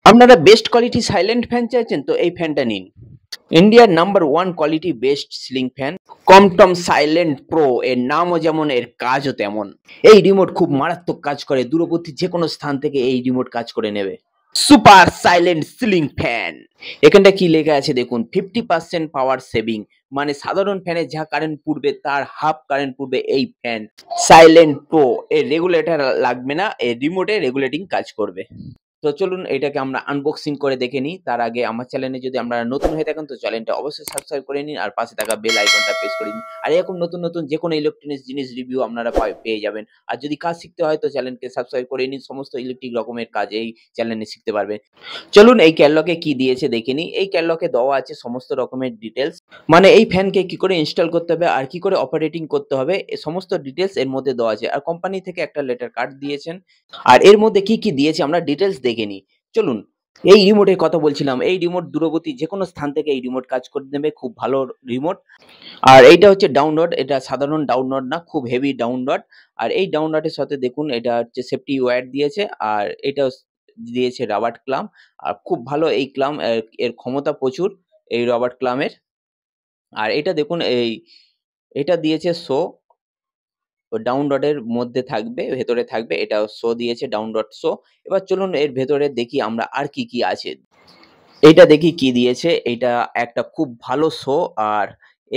আপনারা best quality silent fan চাইছেন তো এই ফ্যানটা নিন। ইন্ডিয়ার number one quality best ceiling fan Crompton silent pro. এর নামও যেমন এর কাজও তেমন। এই রিমোট খুব মারাত্মক কাজ করে, দূরবর্তী যে কোনো স্থান থেকে এই রিমোট কাজ করে নেবে। Super silent ceiling fan. এখানটা কি লেখা আছে দেখুন, 50% পাওয়ার সেভিং। মানে সাধারণ ফ্যানে যা কারেন্ট পুড়বে তার হাফ কারেন্ট পুড়বে এই ফ্যান। সাইলেন্ট প্রো এর রেগুলেটর লাগবে না, এর রিমোটে রেগুলেটিং কাজ করবে। তো চলুন এটাকে আমরা আনবক্সিং করে দেখে নিই। তার আগে আমার চ্যানেলে যদি আপনারা নতুন হয়ে থাকেন তো চ্যানেলটা অবশ্যই সাবস্ক্রাইব করে নিন আর পাশে থাকা বেল আইকনটা প্রেস করে দিন। আর এরকম নতুন নতুন যে কোনো ইলেকট্রনিক্স জিনিস রিভিউ আপনারা পেয়ে যাবেন। আর যদি কাজ শিখতে হয় তো চ্যানেলকে সাবস্ক্রাইব করে নিন, সমস্ত ইলেকট্রিক রকমের কাজ এই চ্যানেলে শিখতে পারবেন। চলুন এই ক্যাটলগে কি দিয়েছে দেখে নিই। এই ক্যাটলগে দেওয়া আছে সমস্ত রকমের ডিটেলস, মানে এই ফ্যানকে কি করে ইনস্টল করতে হবে আর কি করে অপারেটিং করতে হবে এই সমস্ত ডিটেলস এর মধ্যে দেওয়া আছে। আর কোম্পানি থেকে একটা লেটার কার্ড দিয়েছেন। আর এর মধ্যে কি কি দিয়েছে আমরা ডিটেলস দেখে নিই। চলুন, এই রিমোটের কথা বলছিলাম। এই রিমোট দূরবর্তী যেকোনো স্থান থেকে এই রিমোট কাজ করে নেবে, খুব ভালো রিমোট। আর এইটা হচ্ছে ডাউন রড, এটা সাধারণ ডাউন রড না, খুব হেভি ডাউন রড। আর এই ডাউন রডের সাথে দেখুন এটা হচ্ছে সেফটি ওয়্যার দিয়েছে, আর এটা দিয়েছে রাবার ক্লাম। আর খুব ভালো এই ক্লাম, এর ক্ষমতা প্রচুর এই রবার্ট ক্লামের। আর এটা দেখুন এটা দিয়েছে শো, ডাউন রডের মধ্যে থাকবে, ভেতরে থাকবে, এটা শো দিয়েছে ডাউন রড শো। এবার চলুন এর ভেতরে দেখি আমরা আর কি কি আছে। এইটা দেখি কি দিয়েছে। এইটা একটা খুব ভালো শো। আর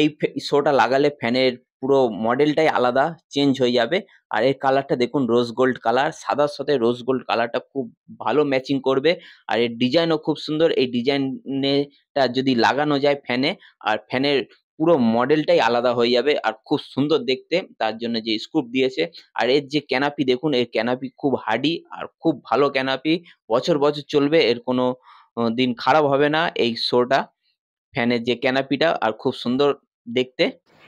এই শোটা লাগালে ফ্যানের পুরো মডেলটাই আলাদা চেঞ্জ হয়ে যাবে। আর এর কালারটা দেখুন রোজ গোল্ড কালার, সাদার সাথে রোজ গোল্ড কালারটা খুব ভালো ম্যাচিং করবে। আর এর ডিজাইনও খুব সুন্দর। এই ডিজাইনটা যদি লাগানো যায় ফ্যানে, আর ফ্যানের পুরো মডেলটাই আলাদা হয়ে যাবে আর খুব সুন্দর দেখতে। তার জন্য যে স্কুপ দিয়েছে। আর এর যে ক্যানাপি দেখুন, এর ক্যানাপি খুব হার্ডি আর খুব ভালো ক্যানাপি, বছর বছর চলবে, এর কোনো দিন খারাপ হবে না এই শোটা। ফ্যানের যে ক্যানাপিটা আর খুব সুন্দর দেখতে।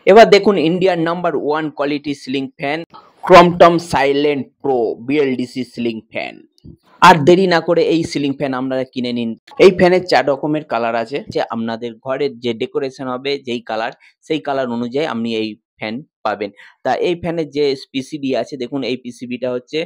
এবার দেখুন ইন্ডিয়ার number one quality ceiling fan Crompton silent pro BLDC ceiling fan. আর দেরি না করে এই সিলিং ফ্যান আপনারা কিনে নিন। এই ফ্যানের 4 রকমের কালার আছে, যে আপনাদের ঘরের যে ডেকোরেশন হবে যেই কালার, সেই কালার অনুযায়ী আপনি এই ফ্যান পাবেন। তা এই ফ্যানের যে পিসিবি আছে দেখুন, এই পিসিবিটা হচ্ছে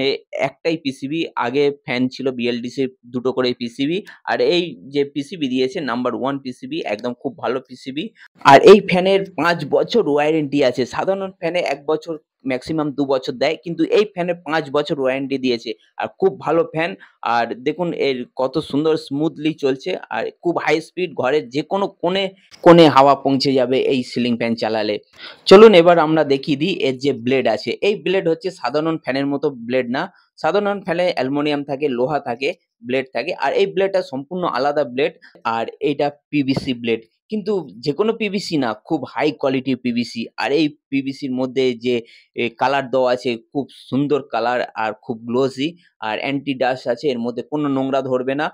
এ একটাই পিসিবি। আগে ফ্যান ছিল বিএলডিসির 2 টো করে পিসিবি। আর এই যে পিসিবি দিয়েছে নাম্বার 1 পিসিবি, একদম খুব ভালো পিসিবি। আর এই ফ্যানের 5 বছর ওয়ারেন্টি আছে। সাধারণ ফ্যানে 1 বছর ম্যাক্সিমাম 2 বছর দেয়, কিন্তু এই ফ্যানে 5 বছর ওয়ারেন্টি দিয়েছে। আর খুব ভালো ফ্যান। আর দেখুন এর কত সুন্দর স্মুথলি চলছে, আর খুব হাই স্পিড, ঘরের যেকোনো কোণে কোণে হাওয়া পৌঁছে যাবে এই সিলিং ফ্যান চালালে। চলুন এবার আমরা দেখিয়ে দিই এর যে ব্লেড আছে। এই ব্লেড হচ্ছে সাধারণ ফ্যানের মতো ব্লেড না। সাধারণ ফ্যানে অ্যালুমিনিয়াম থাকে, লোহা থাকে, ব্লেড থাকে। আর এই ব্লেডটা সম্পূর্ণ আলাদা ব্লেড। আর এইটা পিভিসি ব্লেড, কিন্তু যেকোনো পিভিসি না, খুব হাই কোয়ালিটির পিভিসি। আর এই পিভিসির মধ্যে যে কালার দেওয়া আছে খুব সুন্দর কালার আর খুব গ্লোসি। আর অ্যান্টি ডাস্ট আছে, এর মধ্যে কোনো নোংরা ধরবে না।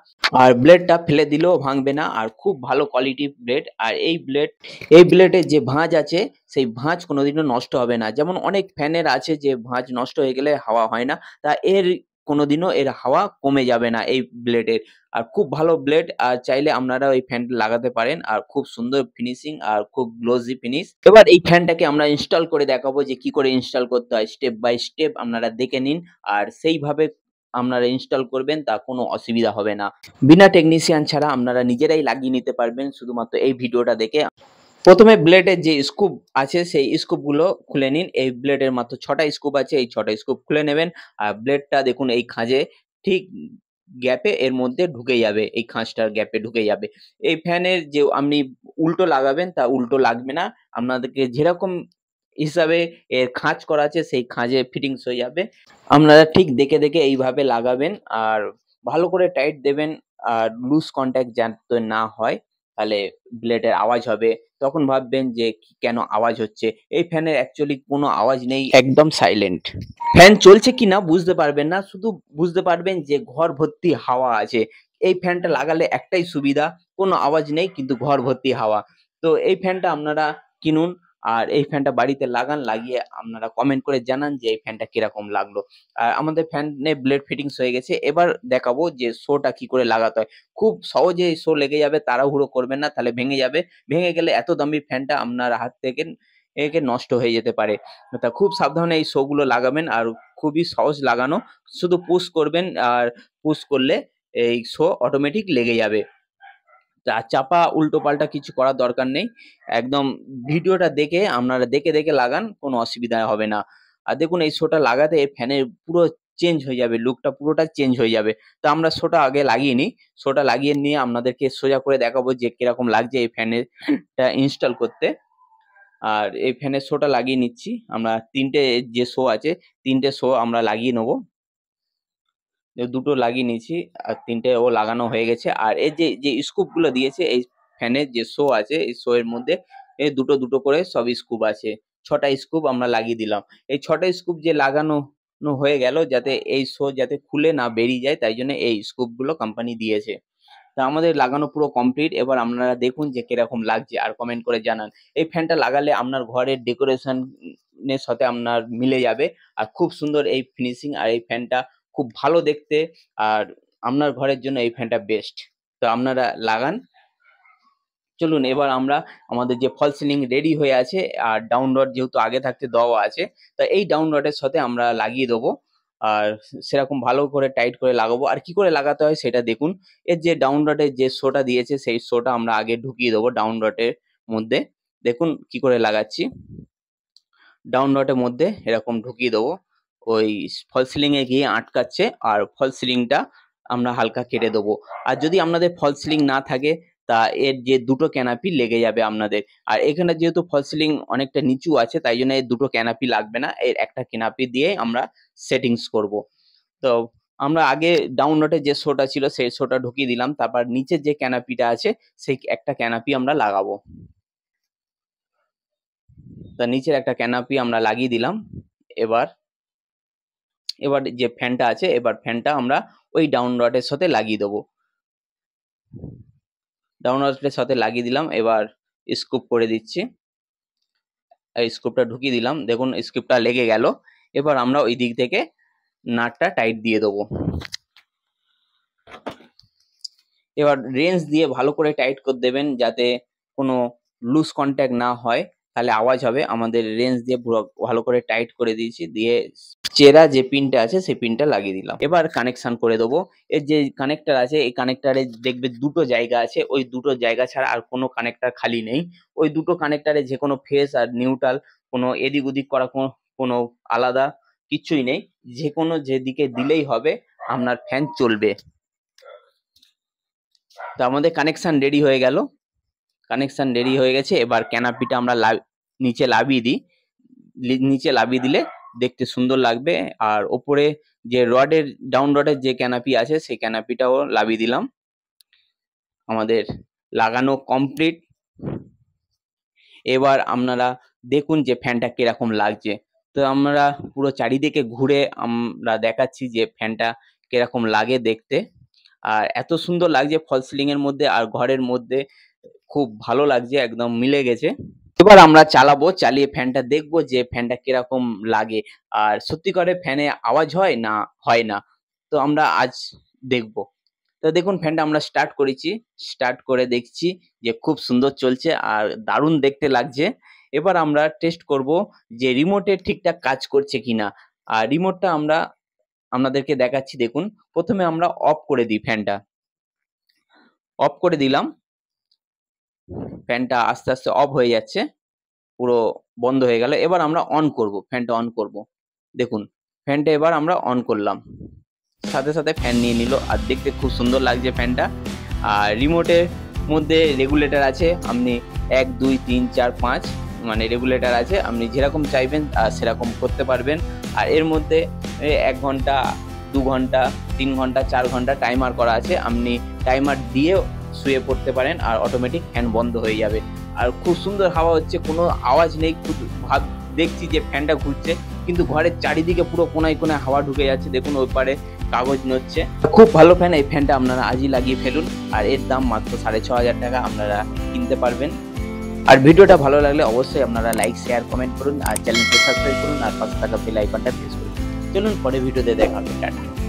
আর ব্লেডটা ফেলে দিলেও ভাঙবে না, আর খুব ভালো কোয়ালিটির ব্লেড। আর এই ব্লেডের যে ভাঁজ আছে, সেই ভাঁজ কোনোদিনও নষ্ট হবে না। যেমন অনেক ফ্যানের আছে যে ভাঁজ নষ্ট হয়ে গেলে হাওয়া হয় না, তা এর কোনোদিনও এর হাওয়া কমে যাবে না এই ব্লেডের। আর খুব ভালো ব্লেড, আর চাইলে আপনারা এই ফ্যানটা লাগাতে পারেন। আর খুব সুন্দর ফিনিশিং আর খুব গ্লোসি ফিনিশ। এবার এই ফ্যানটাকে আমরা ইনস্টল করে দেখাবো যে কি করে ইনস্টল করতে হয়, স্টেপ বাই স্টেপ আপনারা দেখে নিন। আর সেইভাবে আপনারা ইনস্টল করবেন, তা কোনো অসুবিধা হবে না। বিনা টেকনিশিয়ান ছাড়া আপনারা নিজেরাই লাগিয়ে নিতে পারবেন শুধুমাত্র এই ভিডিওটা দেখে। প্রথমে ব্লেডের যে স্কুপ আছে সেই স্কুপগুলো খুলে নিন। এই ব্লেডের মাত্র 6টা স্কুপ আছে, এই 6টা স্কুপ খুলে নেবেন। আর ব্লেডটা দেখুন এই খাঁজে ঠিক গ্যাপে এর মধ্যে ঢুকে যাবে, এই খাঁজটার গ্যাপে ঢুকে যাবে। এই ফ্যানের যে আপনি উল্টো লাগাবেন তা উল্টো লাগবে না। আপনাদেরকে যেরকম হিসাবে এর খাঁজ করা আছে সেই খাঁজে ফিটিংস হয়ে যাবে। আপনারা ঠিক দেখে দেখে এইভাবে লাগাবেন আর ভালো করে টাইট দেবেন। আর লুজ কন্টাক্ট যাতে না হয়, তাহলে ব্লেডের আওয়াজ হবে। তখন ভাববেন যে কেন আওয়াজ হচ্ছে। এই ফ্যানের অ্যাকচুয়ালি কোনো আওয়াজ নেই, একদম সাইলেন্ট। ফ্যান চলছে কিনা বুঝতে পারবেন না, শুধু বুঝতে পারবেন যে ঘর ভর্তি হাওয়া আছে। এই ফ্যানটা লাগালে একটাই সুবিধা, কোনো আওয়াজ নেই কিন্তু ঘর ভর্তি হাওয়া। তো এই ফ্যানটা আপনারা কিনুন আর এই ফ্যানটা বাড়িতে লাগান, লাগিয়ে আপনারা কমেন্ট করে জানান যে এই ফ্যানটা কিরকম লাগলো। আর আমাদের ফ্যানে ব্লেড ফিটিংস হয়ে গেছে। এবার দেখাবো যে শোটা কি করে লাগাতে হয়। খুব সহজে শো লেগে যাবে, তাড়াহুড়ো করবেন না, তাহলে ভেঙে যাবে। ভেঙে গেলে এত দামি ফ্যানটা আপনার হাত থেকে নষ্ট হয়ে যেতে পারে। তা খুব সাবধানে এই শো গুলো লাগাবেন। আর খুবই সহজ লাগানো, শুধু পুশ করবেন। আর পুশ করলে এই শো অটোমেটিক লেগে যাবে। চাপা উল্টো পাল্টা কিছু করার দরকার নেই। একদম ভিডিওটা দেখে আপনারা দেখে লাগান, কোনো অসুবিধা হবে না। আর দেখুন এই শোটা লাগাতে ফ্যানের পুরো চেঞ্জ হয়ে যাবে, লুকটা পুরোটা চেঞ্জ হয়ে যাবে। তো আমরা শোটা আগে লাগিয়ে নিই। শোটা লাগিয়ে নিয়ে আপনাদেরকে সোজা করে দেখাবো যে কিরকম লাগছে এই ফ্যানেরটা ইনস্টল করতে। আর এই ফ্যানের শোটা লাগিয়ে নিচ্ছি। আমরা ৩টে যে শো আছে ৩টে শো আমরা লাগিয়ে নেবো। দুটো লাগিয়ে নিয়েছি আর ৩টে ও লাগানো হয়ে গেছে। আর এই যে স্কুপ গুলো দিয়েছে এই ফ্যানের যে শো আছে, এই শো এর মধ্যে এই দুটো করে সব স্কুপ আছে। ৬টা স্কুপ আমরা লাগিয়ে দিলাম। এই ৬টা স্কুপ যে লাগানো হয়ে গেল, যাতে এই শো যাতে খুলে না বেরিয়ে যায়, তাই জন্য এই স্কুপ গুলো কোম্পানি দিয়েছে। তা আমাদের লাগানো পুরো কমপ্লিট। এবার আপনারা দেখুন যে কিরকম লাগছে আর কমেন্ট করে জানান। এই ফ্যানটা লাগালে আপনার ঘরের ডেকোরেশন এর সাথে আপনার মিলে যাবে। আর খুব সুন্দর এই ফিনিশিং, আর এই ফ্যানটা খুব ভালো দেখতে। আর আপনার ঘরের জন্য এই ফ্যানটা বেস্ট। তো আপনারা লাগান। চলুন এবার আমরা আমাদের যে ফল সিলিং রেডি হয়ে আছে, আর ডাউন রড যেহেতু আগে থাকতে দেওয়া আছে, তা এই ডাউন রডের সাথে আমরা লাগিয়ে দেবো। আর সেরকম ভালো করে টাইট করে লাগাবো। আর কি করে লাগাতে হয় সেটা দেখুন। এর যে ডাউন রডের যে শোটা দিয়েছে, সেই শোটা আমরা আগে ঢুকিয়ে দেবো ডাউন রডের মধ্যে। দেখুন কি করে লাগাচ্ছি। ডাউন রডের মধ্যে এরকম ঢুকিয়ে দেবো। ওই ফল সিলিং এ গিয়ে আটকাচ্ছে, আর ফল সিলিংটা আমরা হালকা কেটে দেবো। আর যদি আপনাদের ফল সিলিং না থাকে, তা এর যে দুটো ক্যানাপি লেগে যাবে আপনাদের। আর এখানে যেহেতু ফল সিলিং অনেকটা নিচু আছে, তাই জন্য এর দুটো ক্যানাপি লাগবে না, এর একটা ক্যানাপি দিয়ে আমরা সেটিংস করব। তো আমরা আগে ডাউন রডে যে শোটা ছিল সেই শোটা ঢুকিয়ে দিলাম, তারপর নিচের যে ক্যানাপিটা আছে সেই একটা ক্যানাপি আমরা লাগাবো। তা নিচের একটা ক্যানাপি আমরা লাগিয়ে দিলাম। এবার যে ফ্যানটা আছে, এবার ফ্যানটা আমরা ওই ডাউন রডের সাথে লাগিয়ে দেবো। ডাউন রডের সাথে লাগিয়ে দিলাম। এবার স্কুপ করে দিচ্ছি। স্কুপটা ঢুকিয়ে দিলাম। দেখুন স্কুপটা লেগে গেল। এবার আমরা ওই দিক থেকে নাটটা টাইট দিয়ে দেবো। এবার রেঞ্জ দিয়ে ভালো করে টাইট করে দেবেন, যাতে কোনো লুজ কন্ট্যাক্ট না হয়, তাহলে আওয়াজ হবে। আমাদের রেঞ্জ দিয়ে পুরো ভালো করে টাইট করে দিয়েছি, দিয়ে চেরা যে পিনটা আছে সেই পিনটা লাগিয়ে দিলাম। এবার কানেকশন করে দেবো। এর যে কানেক্টর আছে, এই কানেক্টরে দেখবে দুটো জায়গা আছে, ওই দুটো জায়গা ছাড়া আর কোনো কানেক্টর খালি নেই। ওই দুটো কানেক্টরে যে কোনো ফেস আর নিউট্রাল, কোনো এদিক ওদিক করা কোনো আলাদা কিচ্ছুই নেই। যে কোনো যেদিকে দিলেই হবে, আপনার ফ্যান চলবে। তো আমাদের কানেকশন রেডি হয়ে গেল। কানেকশন রেডি হয়ে গেছে। এবার ক্যানাপিটা আমরা নিচে লাভিয়ে দিই। নিচে লাভিয়ে দিলে দেখতে সুন্দর লাগবে। আর ওপরে যে রডের ডাউন রডের যে ক্যানাপি আছে সেই ক্যানাপিটাও লাভিয়ে দিলাম। আমাদের লাগানো কমপ্লিট। এবার আপনারা দেখুন যে ফ্যানটা কিরকম লাগছে। তো আমরা পুরো চারিদিকে ঘুরে আমরা দেখাচ্ছি যে ফ্যানটা কিরকম লাগে দেখতে। আর এত সুন্দর লাগছে ফল সিলিং এর মধ্যে আর ঘরের মধ্যে, খুব ভালো লাগছে, একদম মিলে গেছে। এবার আমরা চালাবো, চালিয়ে ফ্যানটা দেখবো যে ফ্যানটা কিরকম লাগে। আর সত্যি করে ফ্যানে আওয়াজ হয় না হয় না, তো আমরা আজ দেখবো। তো দেখুন ফ্যানটা আমরা স্টার্ট করেছি। স্টার্ট করে দেখছি যে খুব সুন্দর চলছে আর দারুণ দেখতে লাগছে। এবার আমরা টেস্ট করব যে রিমোটে ঠিকঠাক কাজ করছে কিনা। আর রিমোটটা আমরা আপনাদেরকে দেখাচ্ছি। দেখুন প্রথমে আমরা অফ করে দিই ফ্যানটা। অফ করে দিলাম। ফ্যানটা আস্তে আস্তে অফ হয়ে যাচ্ছে, পুরো বন্ধ হয়ে গেল। এবার আমরা অন করব, ফ্যানটা অন করব। দেখুন ফ্যানটা এবার আমরা অন করলাম, সাথে সাথে ফ্যান নিয়ে নিল। আর দেখতে খুব সুন্দর লাগছে ফ্যানটা। আর রিমোটের মধ্যে রেগুলেটর আছে, আপনি 1 2 3 4 5 মানে রেগুলেটর আছে, আপনি যেরকম চাইবেন সেরকম করতে পারবেন। আর এর মধ্যে 1 ঘন্টা 2 ঘন্টা 3 ঘন্টা 4 ঘন্টা টাইমার করা আছে, আপনি টাইমার দিয়ে শুয়ে পড়তে পারেন আর অটোমেটিক ফ্যান বন্ধ হয়ে যাবে। আর খুব সুন্দর হাওয়া হচ্ছে, কোনো আওয়াজ নেই। দেখছি যে ফ্যানটা ঘুরছে, কিন্তু ঘরের চারিদিকে পুরো কোনায় কোনায় হাওয়া ঢুকে যাচ্ছে। দেখুন ওই পারে কাগজ নড়ছে। খুব ভালো ফ্যান। এই ফ্যানটা আপনারা আজই লাগিয়ে ফেলুন। আর এর দাম মাত্র 6500 টাকা, আপনারা কিনতে পারবেন। আর ভিডিওটা ভালো লাগলে অবশ্যই আপনারা লাইক শেয়ার কমেন্ট করুন, আর চ্যানেলকে সাবস্ক্রাইব করুন, আর পাশে থাকা বেল আইকনটা প্রেস করুন। চলুন পরে ভিডিওতে দেখা হবে। টাটা।